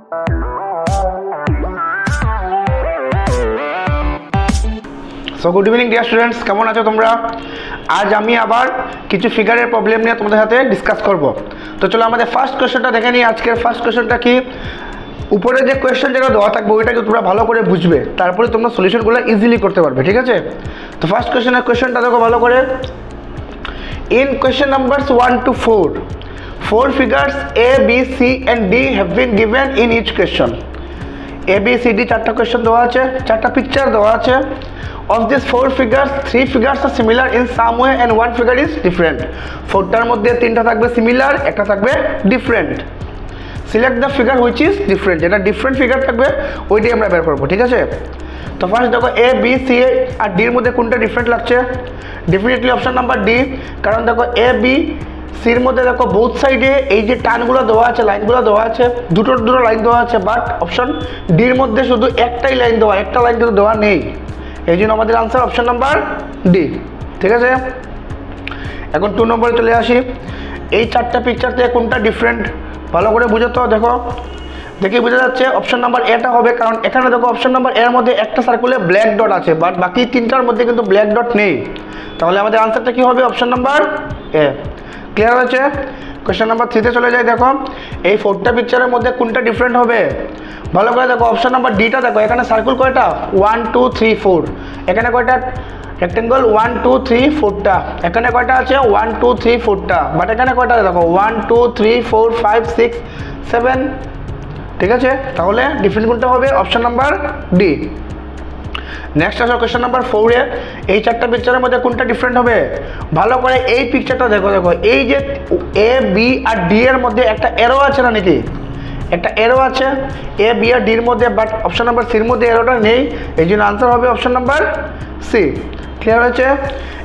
So good evening dear students, কেমন আছো তোমরা? আজ আমি আবার কিছু ফিগারের প্রবলেম নিয়ে তোমাদের সাথে ডিসকাস করব। তো চলো আমাদের ফার্স্ট কোয়েশ্চেনটা দেখে নিই। আজকের ফার্স্ট কোয়েশ্চেনটা কি, উপরে যে কোয়েশ্চেন যেটা দেওয়া থাকবে ওইটাকে তোমরা ভালো করে বুঝবে, তারপরে তোমরা সলিউশনগুলো ইজিলি করতে পারবে, ঠিক আছে? তো ফার্স্ট কোয়েশ্চেনটা দেখো ভালো করে। In question numbers 1 to 4, 4 figures A, B, C and D have been given in each question. A, B, C, D চারটা কোয়েশ্চেন দেওয়া আছে, চারটা পিকচার দেওয়া আছে। Of these 4 figures, 3 figures are similar in some way and 1 figure is different. 4টার মধ্যে 3টা থাকবে similar, একটা থাকবে different. Select the figure which is different, যেটা ডিফারেন্ট ফিগার থাকবে ওইটাই আমরা বের করবো, ঠিক আছে? তো ফার্স্ট দেখো এ, বি, সি আর ডির মধ্যে কোনটা ডিফারেন্ট লাগছে? Definitely option number D. কারণ দেখো এ, বি, সির মধ্যে দেখো বোথ সাইডে এই যে টানগুলো দেওয়া আছে, লাইনগুলো দেওয়া আছে, দুটো লাইন দেওয়া আছে, বাট অপশন ডির মধ্যে শুধু একটাই লাইন দেওয়া, একটা লাইন কিন্তু দেওয়া নেই। এই জন্য আমাদের আনসার অপশন নাম্বার ডি, ঠিক আছে? এখন 2 নম্বরে চলে আসি। এই চারটা পিকচার থেকে কোনটা ডিফারেন্ট ভালো করে বুঝো তো। দেখো দেখে বোঝা যাচ্ছে অপশন নাম্বার এটা হবে, কারণ এখানে দেখো অপশন নাম্বার এর মধ্যে একটা সার্কুলে ব্ল্যাক ডট আছে, বাট বাকি 3টার মধ্যে কিন্তু ব্ল্যাক ডট নেই। তাহলে আমাদের আনসারটা কি হবে? Option number A. ক্লিয়ার হয়েছে? কোয়েশ্চেন নাম্বার 3তে চলে যাই। দেখো এই 4টা পিকচারের মধ্যে কোনটা ডিফারেন্ট হবে ভালো করে দেখো। অপশন নাম্বার ডিটা দেখো, এখানে সার্কুল কয়টা? 1 2 3 4। এখানে কয়টা রেক্টেঙ্গল? 1 2 3 4টা। এখানে কয়টা আছে? 1 2 3 4টা। বাট এখানে কয়টা দেখো? 1 2 3 4 5 6 7, ঠিক আছে? তাহলে ডিফারেন্ট কোনটা হবে? Option number D. নেক্সট আসো কোয়েশ্চেন নাম্বার 4-এ। এই চারটা পিকচারের মধ্যে কোনটা ডিফারেন্ট হবে ভালো করে এই পিকচারটা দেখো। দেখো এই যে এ, বি আর ডি এর মধ্যে একটা এরো আছে না নাকি? একটা এরো আছে এ, বি আর ডির মধ্যে, বাট অপশন নাম্বার সির মধ্যে এরোটা নেই। এই জন্য আনসার হবে অপশন নাম্বার সি। ক্লিয়ার হয়েছে?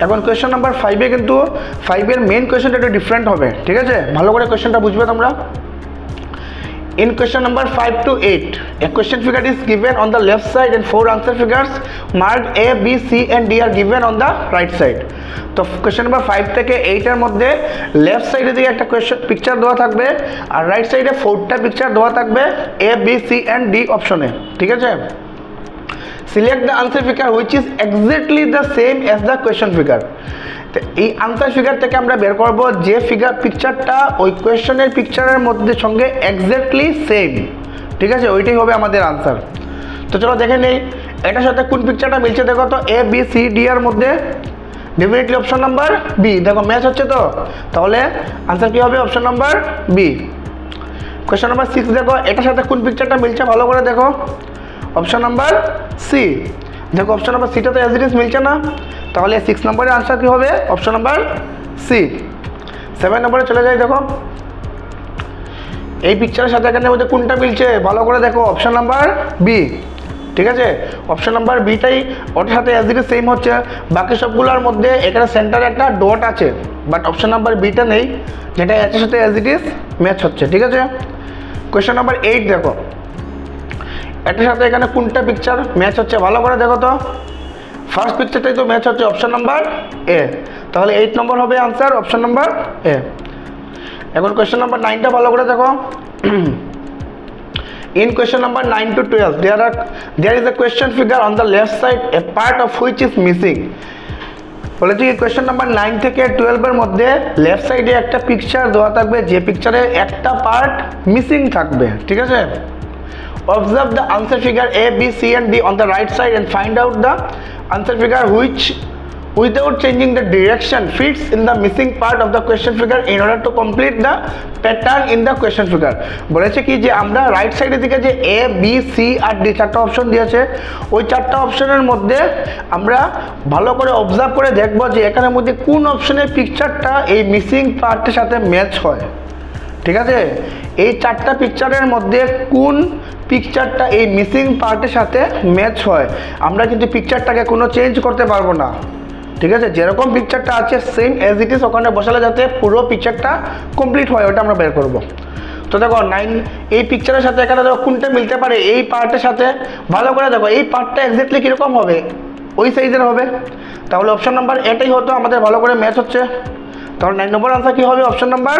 এখন কোয়েশ্চেন নাম্বার 5-এ কিন্তু 5-এর মেন কোয়েশ্চেনটা একটু ডিফারেন্ট হবে, ঠিক আছে? ভালো করে কোয়েশ্চেনটা বুঝবে তোমরা। In question number 5 to 8, a question figure is given on the left side and 4 answer figures marked A, B, C and D are given on the right side. তো question number 5 থেকে 8 এর মধ্যে লেফট সাইডে দিকে একটা question picture দেওয়া থাকবে আর right সাইডে 4টা পিকচার দেওয়া থাকবে A, B, C and D অপশনে, ঠিক আছে? Select the answer figure which is exactly the same as the question figure. এই আনসার ফিগার থেকে আমরা বের করব যে পিকচারটা ওই কোয়েশ্চেনের পিকচারের মধ্যে সঙ্গে এক্স্যাক্টলি সেম, ঠিক আছে? ওইটাই হবে আমাদের আনসার। তো চলো দেখে নেই এটার সাথে কোন পিকচারটা মিলছে। দেখো তো এ, বি, সি, ডি এর মধ্যে ডেফিনেটলি অপশন নাম্বার বি। দেখো ম্যাচ হচ্ছে তো, তাহলে আনসার কি হবে? Option number B. Question number 6 দেখো এটার সাথে কোন পিকচারটা মিলছে ভালো করে দেখো। Option number C. দেখো অপশন নাম্বার সিটা তো অ্যাজ ইট ইজ মিলছে না, তাহলে 6 নম্বরের আনসার কি হবে? Option number C. 7 নম্বরে চলে যাই। দেখো এই পিকচারের সাথে এখানের মধ্যে কোনটা মিলছে ভালো করে দেখো। অপশন নাম্বার বি, ঠিক আছে? অপশন নাম্বার বিটাই ওটার সাথে অ্যাজ ইট ইজ সেম হচ্ছে। বাকি সবগুলোর মধ্যে এখানে সেন্টারে একটা ডট আছে, বাট অপশন নাম্বার বিটা নেই, যেটা এটার সাথে অ্যাজ ইট ইজ ম্যাচ হচ্ছে, ঠিক আছে? কোয়েশ্চেন নাম্বার 8 দেখো এটার সাথে এখানে কোনটা পিকচার ম্যাচ হচ্ছে ভালো করে দেখো তো। ফার্স্ট পিকচারটাই তো ম্যাচ হচ্ছে, অপশন নাম্বার এ। তাহলে 8 নম্বর হবে আনসার অপশন নাম্বার এ। এখন কোয়েশ্চেন নাম্বার 9টা ভালো করে দেখো। In question number 9 to 12, there is a question figure on the left side, a part of which is missing. বলেছি কি কোয়েশ্চেন নাম্বার 9 থেকে 12 এর মধ্যে লেফট সাইডে একটা পিকচার দেওয়া থাকবে, যে পিকচারে একটা পার্ট মিসিং থাকবে, ঠিক আছে? Observe the answer figure A, B, C and D on the right side and find out the answer figure which without changing the direction fits in the missing part of the question figure in order to complete the pattern in the question figure. বলেছে কি যে আমরা right সাইডের দিকে যে A, B, C আর D চারটা option দিয়েছে, ওই চারটা অপশনের মধ্যে আমরা ভালো করে অবজার্ভ করে দেখব যে এখানের মধ্যে কোন অপশনের পিকচারটা এই মিসিং পার্টের সাথে ম্যাচ হয়, ঠিক আছে? এই চারটা পিকচারের মধ্যে কোন পিকচারটা এই মিসিং পার্টের সাথে ম্যাচ হয়। আমরা কিন্তু পিকচারটাকে কোনো চেঞ্জ করতে পারবো না, ঠিক আছে? যেরকম পিকচারটা আছে সেম অ্যাজ ইট ইজ ওখানে বসালে যাতে পুরো পিকচারটা কমপ্লিট হয়, ওটা আমরা বের করব। তো দেখো 9 এই পিকচারের সাথে এখানে দেখো কোনটা মিলতে পারে এই পার্টের সাথে ভালো করে দেখো। এই পার্টটা এক্স্যাক্টলি কীরকম হবে? ওই সাইজের হবে, তাহলে অপশন নাম্বার এটাই হতো আমাদের ভালো করে ম্যাচ হচ্ছে। তাহলে 9 নম্বর আনসার কী হবে? Option number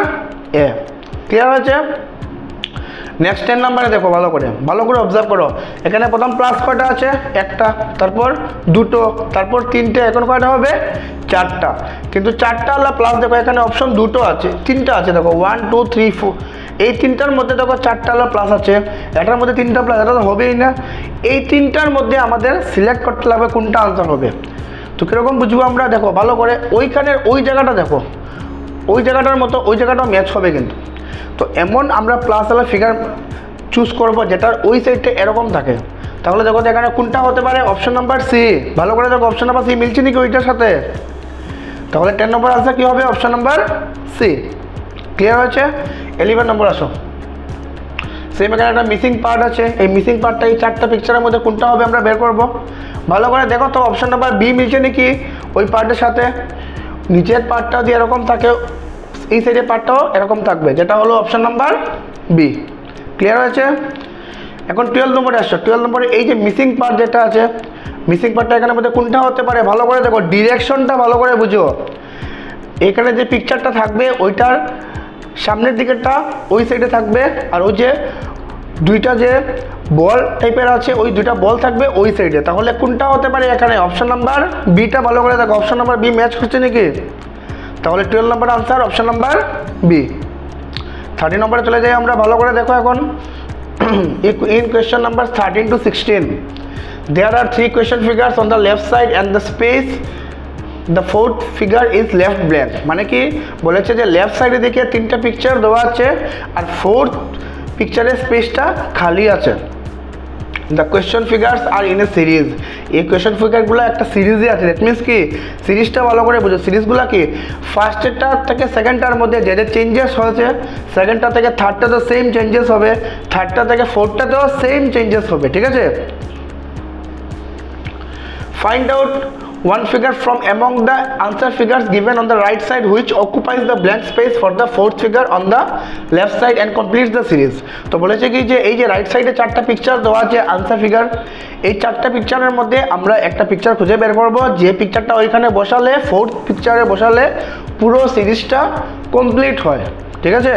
A. ক্লিয়ার হয়েছে? নেক্সট 10 নাম্বারে দেখো, ভালো করে অবজার্ভ করো। এখানে প্রথম প্লাস কয়টা আছে? একটা, তারপর দুটো, তারপর তিনটে, এখন কয়টা হবে? চারটা। কিন্তু চারটা হলো প্লাস, দেখো এখানে অপশন দুটো আছে, তিনটা আছে, দেখো 1 2 3 4, এই তিনটার মধ্যে দেখো চারটা হলো প্লাস আছে, এটার মধ্যে তিনটা প্লাস, এটা তো হবেই না। এই তিনটার মধ্যে আমাদের সিলেক্ট করতে হবে কোনটা আনসার হবে। তো কীরকম বুঝবো আমরা? দেখো ভালো করে, ওইখানের ওই জায়গাটা দেখো, ওই জায়গাটার মতো ওই জায়গাটাও ম্যাচ হবে কিন্তু। তো এমন আমরা প্লাস ওয়ালা ফিগার চুজ করব যেটার ওই সাইডটা এরকম থাকে। তাহলে দেখো এখানে কোনটা হতে পারে? Option number C. ভালো করে দেখো অপশন নাম্বার সি মিলছে নাকি ওইটার সাথে? তাহলে 10 নম্বর আনসার কী হবে? Option number C. ক্লিয়ার হয়েছে? 11 নম্বর আসো। সেম এখানে একটা মিসিং পার্ট আছে, এই মিসিং পার্টটা এই চারটা পিকচারের মধ্যে কোনটা হবে আমরা বের করব। ভালো করে দেখো তো অপশন নাম্বার বি মিলছে নাকি ওই পার্টের সাথে? নিচের পার্টটা যদি এরকম থাকে, এই সাইডের পার্টটাও এরকম থাকবে, যেটা হলো অপশন নাম্বার বি। ক্লিয়ার হয়েছে? এখন 12 নম্বরে আসছো। 12 নম্বরে এই যে মিসিং পার্ট যেটা আছে, মিসিং পার্টটা এখানের মধ্যে কোনটা হতে পারে? ভালো করে দেখো, ডিরেকশনটা ভালো করে বুঝো। এখানে যে পিকচারটা থাকবে ওইটার সামনের দিকেরটা ওই সাইডে থাকবে, আর ওই যে দুইটা যে বল টাইপের আছে ওই দুইটা বল থাকবে ওই সাইডে। তাহলে কোনটা হতে পারে এখানে? Option number beta. ভালো করে দেখো অপশন নাম্বার বি ম্যাচ করছে নাকি? তাহলে 12 নম্বর আনসার অপশন নাম্বার বি। 13 নম্বরে চলে যাই আমরা। ভালো করে দেখো এখন in question number 13 to 16 there are 3 question figures on the left side and the space the fourth figure is left blank। মানে কি বলেছে যে লেফট সাইডে দিকে 3টা পিকচার দেওয়া আছে আর ফোর্থ পিকচারের স্পেসটা খালি আছে। The question figures are in a series. এই কোয়েশ্চন ফিগারগুলো একটা সিরিজে আছে। দ্যাট মিনস কি সিরিজটা ভালো করে বুঝো। সিরিজগুলো কি ফার্স্টেরটার থেকে সেকেন্ডটার মধ্যে যে যে চেঞ্জেস হয়েছে, সেকেন্ডটা থেকে থার্ডটাতেও সেম চেঞ্জেস হবে, থার্ডটা থেকে ফোর্থটাতেও সেম চেঞ্জেস হবে। ঠিক আছে? Find out one figure from among the answer figures given on the right side which occupies the blank space for the fourth figure on the left side and completes the series। তো বলেছে কি যে এই যে right সাইডে চারটা picture দেওয়া আছে আনসার ফিগার, এই চারটা পিকচারের মধ্যে আমরা একটা পিকচার খুঁজে বের করব, যে পিকচারটা ওইখানে বসালে ফোর্থ পিকচারে বসালে পুরো সিরিজটা কমপ্লিট হয়। ঠিক আছে?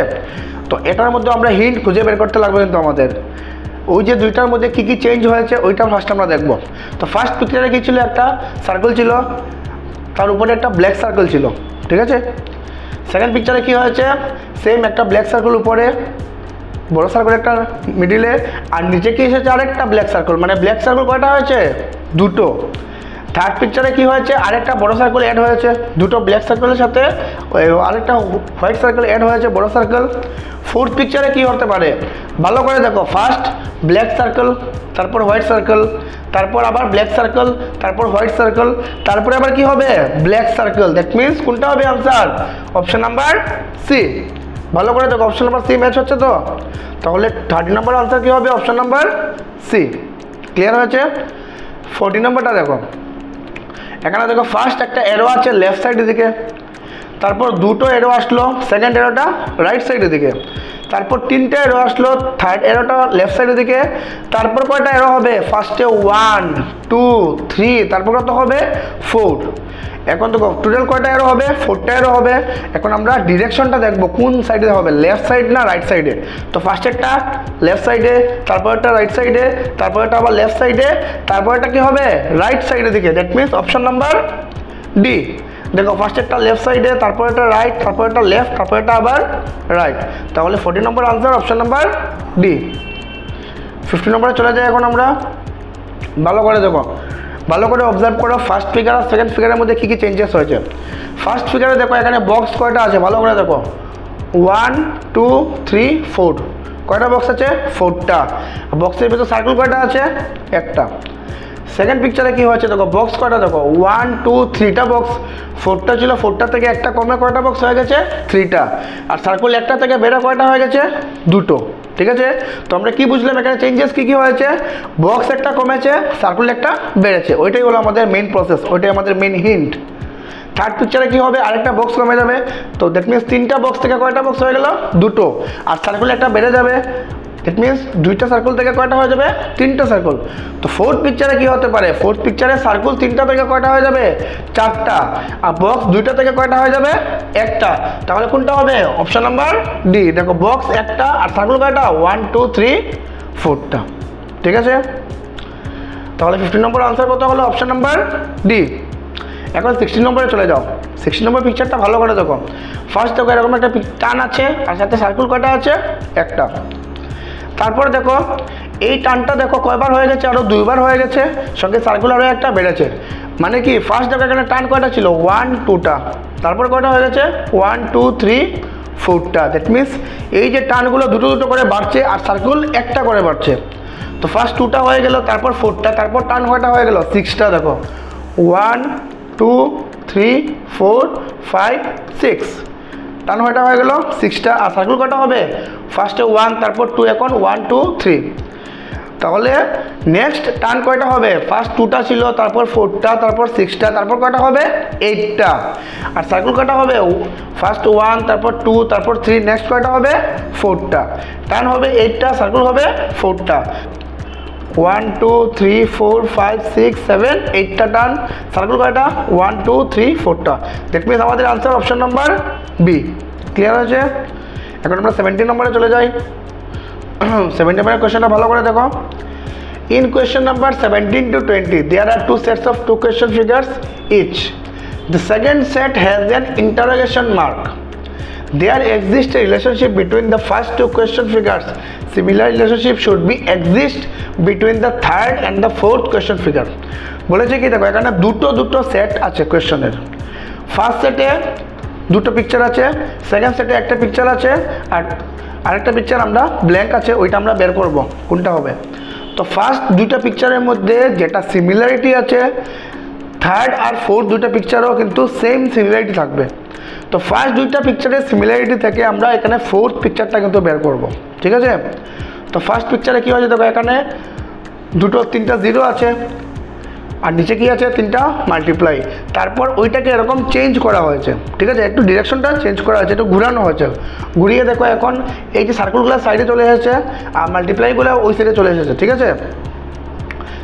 তো এটার মধ্যে আমরা হিন্ট খুঁজে বের করতে লাগবে কিন্তু আমাদের। ওই যে দুইটার মধ্যে কী কী চেঞ্জ হয়েছে ওইটা ফার্স্ট আমরা দেখব। তো ফার্স্ট পিকচারে কী ছিল? একটা সার্কেল ছিল, তার উপরে একটা ব্ল্যাক সার্কেল ছিল। ঠিক আছে? সেকেন্ড পিকচারে কী হয়েছে? সেম একটা ব্ল্যাক সার্কেল উপরে, বড় সার্কেল একটা মিডিলে, আর নিচে কি এসেছে? আরেকটা ব্ল্যাক সার্কেল। মানে ব্ল্যাক সার্কেল কয়টা হয়েছে? দুটো। থার্ড পিকচারে কি হয়েছে? আরেকটা বড় সার্কেল অ্যাড হয়েছে, দুটো ব্ল্যাক সার্কেলের সাথে আরেকটা হোয়াইট সার্কেল অ্যাড হয়েছে, বড় সার্কেল। ফোর্থ পিকচারে কি হতে পারে? ভালো করে দেখো, ফার্স্ট ব্ল্যাক সার্কেল, তারপর হোয়াইট সার্কেল, তারপর আবার ব্ল্যাক সার্কেল, তারপর হোয়াইট সার্কেল, তারপরে আবার কি হবে? Black circle. দ্যাট মিনস কোনটা হবে আনসার? Option number C. ভালো করে দেখো অপশন নাম্বার সি ম্যাচ হচ্ছে তো? তাহলে 30 নম্বর আনসার কী হবে? Option number C. ক্লিয়ার হয়েছে? 40 নম্বরটা দেখো। এখানে দেখো ফার্স্ট একটা এরো আছে লেফট সাইডের দিকে, তারপর দুটো এরো আসলো, সেকেন্ড এরোটা রাইট সাইডের দিকে, তারপর তিনটে এরো আসলো, থার্ড এরোটা লেফট সাইডের দিকে, তারপর কয়টা এরো হবে? ফার্স্টে 1 2 3, তারপর কত হবে? 4। এখন তো টোটাল কয়টা এরো হবে? 4টা এরো হবে। এখন আমরা ডিরেকশনটা দেখবো কোন সাইডে হবে, লেফট সাইড না রাইট সাইডে। তো ফার্স্টেরটা লেফট সাইডে, তারপরটা রাইট সাইডে, তারপরটা আবার লেফট সাইডে, তারপরটা কি হবে? রাইট সাইডের দিকে। That means option number D. দেখো ফার্স্টেরটা লেফট সাইডে, তারপরটা রাইট, তারপরটা লেফট, তারপরটা আবার রাইট। তাহলে 40 নম্বর আনসার অপশন নাম্বার ডি। 50 নম্বরে চলে যাই এখন আমরা। ভালো করে দেখো, ভালো করে অবজার্ভ করো ফার্স্ট ফিগার আর সেকেন্ড ফিগারের মধ্যে কী কী চেঞ্জেস হয়েছে। ফার্স্ট ফিগারে দেখো এখানে বক্স কয়টা আছে? ভালো করে দেখো 1 2 3 4, কয়টা বক্স আছে? 4টা। বক্সের ভিতরে সার্কেল কয়টা আছে? একটা। সেকেন্ড পিকচারে কী হয়েছে? দেখো বক্স কয়টা? দেখো 1 2 3টা বক্স। 4টা ছিল, 4টা থেকে একটা কমে কয়টা বক্স হয়ে গেছে? 3টা। আর সার্কেল একটা থেকে বেড়ে কয়টা হয়ে গেছে? 2টো। ঠিক আছে? তো আমরা কি বুঝলাম এখানে চেঞ্জেস কী কী হয়েছে? বক্স একটা কমেছে, সার্কেল একটা বেড়েছে। ওইটাই হলো আমাদের মেইন প্রসেস, ওইটাই আমাদের মেইন হিন্ট। থার্ড পিকচারে কী হবে? আরেকটা বক্স কমে যাবে। তো দ্যাট মিনস 3টা বক্স থেকে কয়টা বক্স হয়ে গেল? 2টো। আর সার্কেল একটা বেড়ে যাবে, ইট মিনস দুইটা সার্কেল থেকে কয়টা হয়ে যাবে? তিনটা সার্কেল। তো ফোর্থ পিকচারে কি হতে পারে? ফোর্থ পিকচারে সার্কেল তিনটা থেকে কয়টা হয়ে যাবে? চারটা। আর বক্স দুইটা থেকে কয়টা হয়ে যাবে? একটা। তাহলে কোনটা হবে? Option number D. দেখো বক্স একটা আর সার্কেল কয়টা? 1 2 3 4টা। ঠিক আছে, তাহলে 15 নম্বর আনসার কত হলো? Option number D. এখন 16 নম্বরে চলে যাও। 16 নম্বর পিকচারটা ভালো করে দেখো। ফার্স্ট দেখো এরকম একটা টান আছে আর সাথে সার্কেল কয়টা আছে? একটা। তারপরে দেখো এই টানটা দেখো কয়বার হয়ে গেছে? আরও দুইবার হয়ে গেছে, সঙ্গে সার্কেল আরও একটা বেড়েছে। মানে কি ফার্স্ট দেখো এখানে টান কয়টা ছিল? 1 2টা। তারপরে কয়টা হয়ে গেছে? 1 2 3 4টা। দ্যাট মিনস এই যে টানগুলো দুটো দুটো করে বাড়ছে আর সার্কেল একটা করে বাড়ছে। তো ফার্স্ট 2টা হয়ে গেল, তারপর 4টা, তারপর টান কয়টা হয়ে গেল? 6টা। দেখো 1 2 3 4 5 6 টান কয়টা হয়ে গেল? 6টা। আর সার্কেল কয়টা হবে? ফার্স্টে 1, তারপর 2, এখন 1 2 3। তাহলে নেক্সট টান কয়টা হবে? ফার্স্ট 2টা ছিল, তারপর 4টা, তারপর 6টা, তারপর কয়টা হবে? 8টা। আর সার্কেল কয়টা হবে? ফার্স্ট 1, তারপর 2, তারপর 3, নেক্সট কয়টা হবে? 4টা। টান হবে 8টা, সার্কেল হবে 4টা। 1 2 3 4 5 6 7 8টা টান, সার্কেল কয়টা? 1 2 3 4টা। দ্যাট মিনস আমাদের answer option number B. Clear হয়েছে? এখন আমরা 17 নম্বরে চলে যাই। 17 নম্বরের কোয়েশ্চেনটা ভালো করে দেখো। In question number 17 to 20 there are two sets of two question figures each. The second set has an interrogation mark. There exists a relationship between the first two question figures. Similar relationship should be exist between the third and the fourth question figure. বলেছে কি দেখো এখানে দুটো set আছে কোয়েশ্চনের। First সেটে দুটো picture আছে, second সেটে একটা পিকচার আছে, আর আরেকটা পিকচার আমরা ব্ল্যাঙ্ক আছে, ওইটা আমরা বের করব কোনটা হবে। তো ফার্স্ট দুইটা পিকচারের মধ্যে যেটা সিমিলারিটি আছে, থার্ড আর ফোর্থ দুইটা পিকচারও কিন্তু সেম সিমিলারিটি থাকবে। তো ফার্স্ট দুইটা পিকচারের সিমিলারিটি থেকে আমরা এখানে ফোর্থ পিকচারটা কিন্তু বের করব। ঠিক আছে, তো ফার্স্ট পিকচারে কী হয়েছে দেখো এখানে তিনটা জিরো আছে আর নিচে কি আছে? 3টা মাল্টিপ্লাই। তারপর ওইটাকে এরকম চেঞ্জ করা হয়েছে। ঠিক আছে, একটু ডিরেকশনটা চেঞ্জ করা হয়েছে, একটু ঘুরানো হয়েছে। ঘুরিয়ে দেখো এখন এই যে সার্কেলগুলো সাইডে চলে এসেছে আর মাল্টিপ্লাইগুলো ওই সাইডে চলে এসেছে। ঠিক আছে,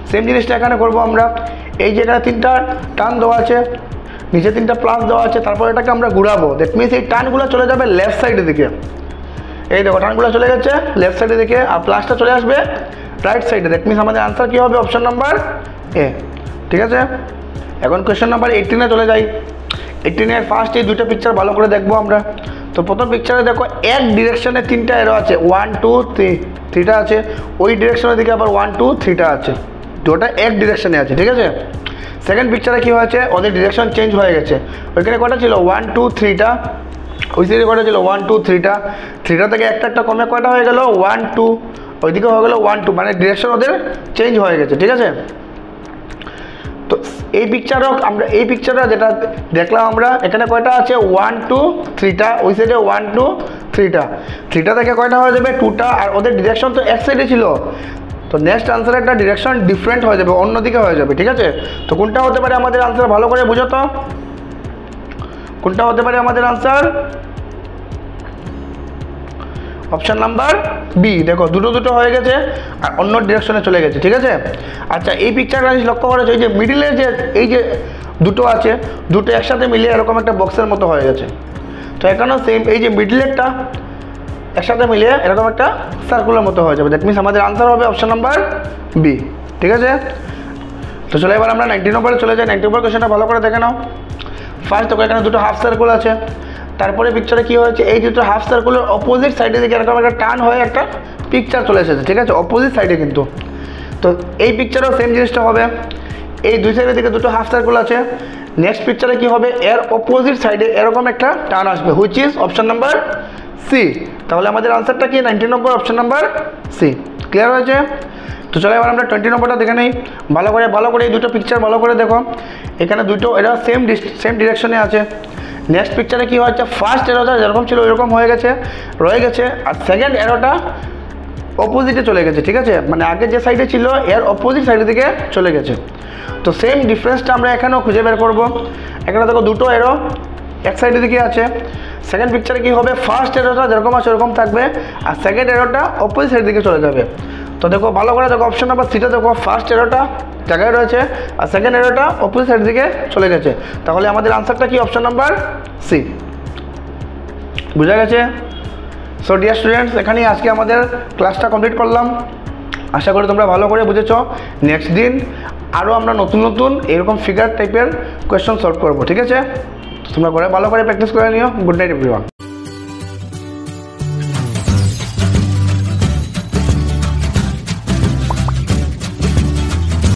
সেম জিনিসটা এখানে করব আমরা। এই যে এখানে 3টা টান দেওয়া আছে, নিচে 3টা প্লাস দেওয়া আছে, তারপর এটাকে আমরা ঘুরাবো। দ্যাট মিনস এই টানগুলো চলে যাবে লেফট সাইডের দিকে। এই দেখো টানগুলো চলে গেছে লেফট সাইডের দিকে আর প্লাসটা চলে আসবে রাইট সাইডে। দ্যাট মিনস আমাদের আনসার কী হবে? Option number A. ঠিক আছে, এখন কোয়েশ্চেন নাম্বার 18-এ চলে যাই। 18-এর ফার্স্ট এই দুটো পিকচার ভালো করে দেখবো আমরা। তো প্রথম পিকচারে দেখো এক ডিরেকশনে 3টা এরো আছে, 1 2 3টা আছে, ওই ডিরেকশনের দিকে আবার 1 2 3টা আছে, দুটো এক ডিরেকশনে আছে। ঠিক আছে, সেকেন্ড পিকচারে কী হয়েছে? ওদের ডিরেকশন চেঞ্জ হয়ে গেছে। ওইখানে কটা ছিল? 1 2 3টা, ওই সাইডে কটা ছিল? 1 2 3টা। 3টা থেকে একটা কমে কয়টা হয়ে গেল? 1 2, ওইদিকে হয়ে গেলো 1 2, মানে ডিরেকশন ওদের চেঞ্জ হয়ে গেছে। ঠিক আছে, তো এই পিকচারও আমরা এই পিকচারটা যেটা দেখলাম আমরা এখানে কয়টা আছে? 1 2 3টা, ওই সাইডে 1 2 3টা। 3টা থেকে কয়টা হয়ে যাবে? 2টা। আর ওদের ডিরেকশন তো এক সাইডে ছিল, তো নেক্সট আনসার একটা ডিরেকশন ডিফারেন্ট হয়ে যাবে, অন্যদিকে হয়ে যাবে। ঠিক আছে, তো কোনটা হতে পারে আমাদের আনসার? ভালো করে বুঝো তো কোনটা হতে পারে আমাদের আনসার? Option number B. দেখো দুটো হয়ে গেছে আর অন্য ডিরেকশনে চলে গেছে। ঠিক আছে, আচ্ছা এই পিকচারটা লক্ষ্য করেছো, এই যে মিডিলে যে এই যে দুটো আছে, দুটো একসাথে মিলিয়ে এরকম একটা বক্সের মতো হয়ে গেছে। তো এখানেও সেম, এই যে মিডিলেরটা একসাথে মিলিয়ে এরকম একটা সার্কুলার মতো হয়ে যাবে। দ্যাট মিনস আমাদের আনসার হবে অপশন নাম্বার বি। ঠিক আছে, তো চলো এবার আমরা 19 নম্বরে চলে যাই। 19 নম্বর কোয়েশ্চেনটা ভালো করে দেখে নাও। ফার্স্ট দেখো এখানে দুটো হাফ সার্কুল আছে, তারপরে পিকচারে কী হয়েছে? এই দুটো হাফ সার্কুলের অপোজিট সাইডে দিকে এরকম একটা টান হয়ে একটা পিকচার চলে এসেছে। ঠিক আছে, অপোজিট সাইডে কিন্তু। তো এই পিকচারেও সেম জিনিসটা হবে। এই দুই সাইডের দিকে দুটো হাফ সার্কুল আছে। নেক্সট পিকচারে কী হবে? এর অপোজিট সাইডে এরকম একটা টান আসবে, which is option number C. তাহলে আমাদের আনসারটা কি? 19 নম্বর, অপশন নাম্বার সি। ক্লিয়ার হয়েছে? তো চলো এবার আমরা 20 নম্বরটা দেখে নেই ভালো করে এই দুটো পিকচার ভালো করে দেখো। এখানে দুটো এরা সেম ডিরেকশনে আছে। নেক্সট পিকচারে কী হচ্ছে? ফার্স্ট এরোটা যেরকম ছিল ওইরকম রয়ে গেছে, আর সেকেন্ড এরোটা অপোজিটে চলে গেছে। ঠিক আছে, মানে আগে যে সাইডে ছিল এর অপোজিট সাইডের দিকে চলে গেছে। তো সেম ডিফারেন্সটা আমরা এখানেও খুঁজে বের করবো। এখানে দেখো দুটো এরো এক সাইডের দিকে আছে। সেকেন্ড পিকচারে কী হবে, ফার্স্ট এরোটা যেরকম আছে ওরকম থাকবে, আর সেকেন্ড এরোটা অপোজিট সাইড দিকে চলে যাবে। তো দেখো ভালো করে দেখো, অপশন নাম্বার সিটা দেখো, ফার্স্ট এরোটা জায়গায় রয়েছে আর সেকেন্ড এরোটা অপোজিট সাইড দিকে চলে গেছে। তাহলে আমাদের আনসারটা কি, অপশন নাম্বার সি। বুঝা গেছে? সো ডিয়ার স্টুডেন্টস, এখানেই আজকে আমাদের ক্লাসটা কমপ্লিট করলাম। আশা করি তোমরা ভালো করে বুঝেছো। নেক্সট দিন আরও আমরা নতুন নতুন এরকম ফিগার টাইপের কোয়েশ্চন সলভ করবো, ঠিক আছে? তোমরা করে ভালো করে প্র্যাকটিস করে নিও। Good night everyone.